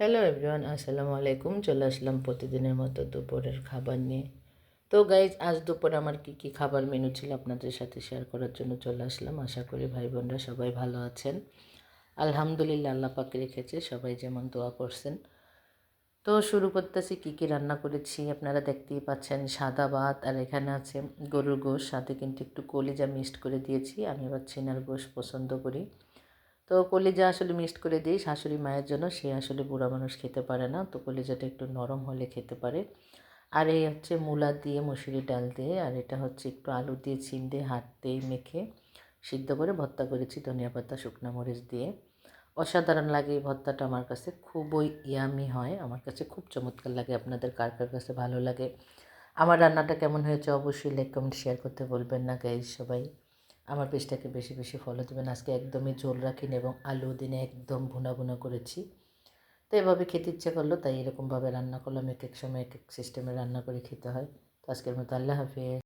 Hello everyone, আসসালামু আলাইকুম। চলে আসলাম প্রতিদিনের মতো দুপুরের খাবার নিয়ে। তো গাইজ, আজ দুপুরে আমার কি খাবার মেনু ছিল আপনাদের সাথে শেয়ার করার জন্য চলে আসলাম। আশা করি ভাই বোনরা সবাই ভালো আছেন। আলহামদুলিল্লাহ, আল্লাহ পাক রেখেছে, সবাই যেমন দোয়া করছেন। তো শুরু করতেছি কি রান্না করেছি। আপনারা দেখতেই পাচ্ছেন, সাদা ভাত, আর এখানে আছে গরুর গোশ, সাথে কিন্তু একটু কলিজা মিক্সড করে দিয়েছি। আমি আবার ছিনার গোশ পছন্দ করি, তো কলিজা আসলে মিক্সড করে দিই শাশুড়ি মায়ের জন্য। সে আসলে বুড়া মানুষ খেতে পারে না, তো কলিজাটা একটু নরম হলে খেতে পারে। আর এই হচ্ছে মূলা দিয়ে, মসুরি ডাল দিয়ে, আর এটা হচ্ছে একটু আলু দিয়ে, চিন দিয়ে, হাত দিয়ে মেখে সিদ্ধ করে ভর্তা করেছি ধনিয়া পাতা, শুকনো মরিচ দিয়ে। অসাধারণ লাগে এই ভর্তাটা, আমার কাছে খুবই ইয়ামি হয়, আমার কাছে খুব চমৎকার লাগে। আপনাদের কার কার কাছে ভালো লাগে? আমার রান্নাটা কেমন হয়েছে অবশ্যই লাইক কমেন্ট শেয়ার করতে বলবেন না গাইজ। সবাই আমার পেজটাকে বেশি বেশি ফলো দেবেন। আজকে একদমই ঝোল রাখিনি এবং আলু দিনে একদম ভুনা ভুনা করেছি। তো এভাবে খেতে ইচ্ছে করলো, তাই এরকমভাবে রান্না করলাম। এক এক সময় এক এক সিস্টেমে রান্না করে খেতে হয়। তো আজকের মতো আল্লাহ হাফিজ।